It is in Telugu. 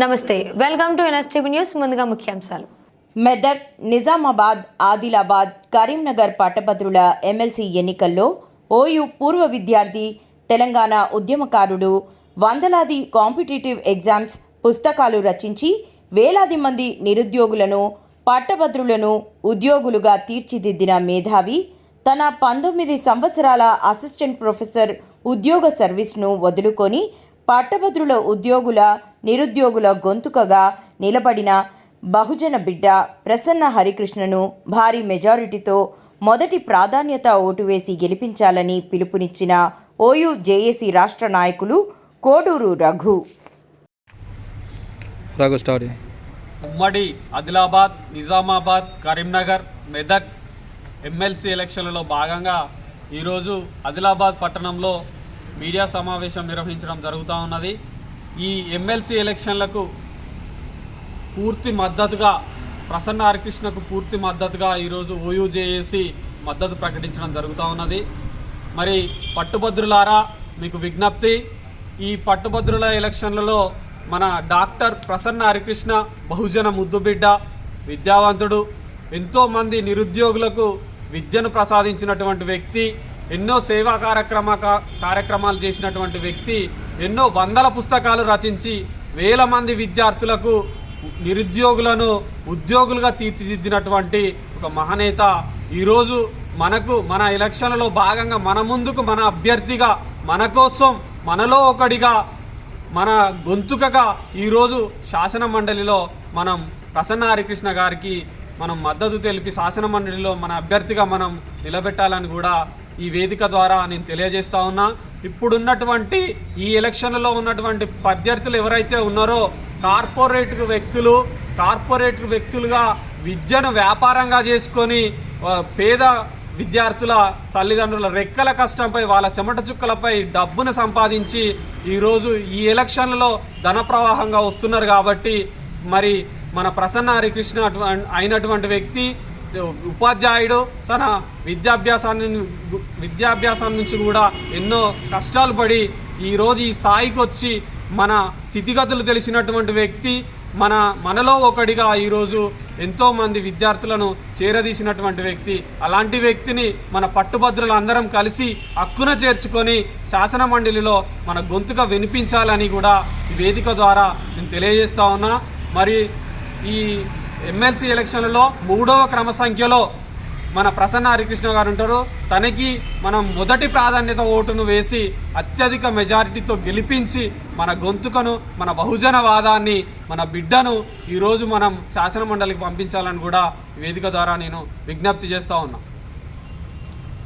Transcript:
నమస్తే, వెల్కమ్ టు ఎన్ఎస్టీవీ న్యూస్. ముందుగా ముఖ్యాంశాలు. మెదక్, నిజామాబాద్, ఆదిలాబాద్, కరీంనగర్ పట్టభద్రుల ఎమ్మెల్సీ ఎన్నికల్లో ఓయూ పూర్వ విద్యార్థి, తెలంగాణ ఉద్యమకారుడు, వందలాది కాంపిటేటివ్ ఎగ్జామ్స్ పుస్తకాలు రచించి వేలాది మంది నిరుద్యోగులను, పట్టభద్రులను ఉద్యోగులుగా తీర్చిదిద్దిన మేధావి తన 19 సంవత్సరాల అసిస్టెంట్ ప్రొఫెసర్ ఉద్యోగ సర్వీస్ను వదులుకొని పట్టభద్రుల ఉద్యోగుల, నిరుద్యోగుల గొంతుకగా నిలబడిన బహుజన బిడ్డ ప్రసన్న హరికృష్ణను భారీ మెజారిటీతో మొదటి ప్రాధాన్యత ఓటు వేసి గెలిపించాలని పిలుపునిచ్చిన ఓయూ జేఏసీ రాష్ట్ర నాయకులు కోడూరు రఘు. ఉమ్మడి ఆదిలాబాద్, నిజామాబాద్, కరీంనగర్, మెదక్ ఎమ్మెల్సీ ఎలక్షన్లలో భాగంగా ఈరోజు ఆదిలాబాద్ పట్టణంలో మీడియా సమావేశం నిర్వహించడం జరుగుతూ ఉన్నది. ఈ ఎమ్మెల్సీ ఎలక్షన్లకు పూర్తి మద్దతుగా ప్రసన్న హరికృష్ణకు పూర్తి మద్దతుగా ఈరోజు ఓయూ జేఏసీ మద్దతు ప్రకటించడం జరుగుతూ ఉన్నది. మరి పట్టుభద్రులారా, మీకు విజ్ఞప్తి, ఈ పట్టుభద్రుల ఎలక్షన్లలో మన డాక్టర్ ప్రసన్న హరికృష్ణ బహుజన ముద్దుబిడ్డ, విద్యావంతుడు, ఎంతోమంది నిరుద్యోగులకు విద్యను ప్రసాదించినటువంటి వ్యక్తి, ఎన్నో సేవా కార్యక్రమాలు చేసినటువంటి వ్యక్తి, ఎన్నో వందల పుస్తకాలు రచించి వేల మంది విద్యార్థులకు, నిరుద్యోగులను ఉద్యోగులుగా తీర్చిదిద్దినటువంటి ఒక మహనేత ఈరోజు మన ఎలక్షన్లలో భాగంగా మన ముందుకు, మన అభ్యర్థిగా, మన కోసం, మనలో ఒకడిగా, మన గొంతుకగా ఈరోజు శాసన మండలిలో మనం ప్రసన్న హరికృష్ణ గారికి మనం మద్దతు తెలిపి శాసన మండలిలో మన అభ్యర్థిగా మనం నిలబెట్టాలని కూడా ఈ వేదిక ద్వారా నేను తెలియజేస్తా ఉన్నా. ఇప్పుడున్నటువంటి ఈ ఎలక్షన్లలో ఉన్నటువంటి అభ్యర్థులు ఎవరైతే ఉన్నారో కార్పొరేట్ వ్యక్తులుగా విద్యను వ్యాపారంగా చేసుకొని పేద విద్యార్థుల తల్లిదండ్రుల రెక్కల కష్టంపై, వాళ్ళ చెమట చుక్కలపై డబ్బును సంపాదించి ఈరోజు ఈ ఎలక్షన్లలో ధన ప్రవాహంగా వస్తున్నారు. కాబట్టి మరి మన ప్రసన్న హరికృష్ణ అయినటువంటి వ్యక్తి ఉపాధ్యాయుడు, తన విద్యాభ్యాసం నుంచి కూడా ఎన్నో కష్టాలు పడి ఈరోజు ఈ స్థాయికి వచ్చి మన స్థితిగతులు తెలిసినటువంటి వ్యక్తి, మనలో ఒకడిగా ఈరోజు ఎంతోమంది విద్యార్థులను చేరదీసినటువంటి వ్యక్తి. అలాంటి వ్యక్తిని మన పట్టుభద్రులందరం కలిసి హక్కున చేర్చుకొని శాసన మండలిలో మన గొంతుగా వినిపించాలని కూడా ఈ వేదిక ద్వారా నేను తెలియజేస్తా ఉన్నా. మరి ఈ ఎమ్మెల్సీ ఎలక్షన్లలో 3వ క్రమ సంఖ్యలో మన ప్రసన్న హరికృష్ణ గారు ఉంటారు. తనకి మనం మొదటి ప్రాధాన్యత ఓటును వేసి అత్యధిక మెజారిటీతో గెలిపించి మన గొంతుకను, మన బహుజన వాదాన్ని, మన బిడ్డను ఈరోజు మనం శాసన మండలికి పంపించాలని కూడా వేదిక ద్వారా నేను విజ్ఞప్తి చేస్తూ ఉన్నా.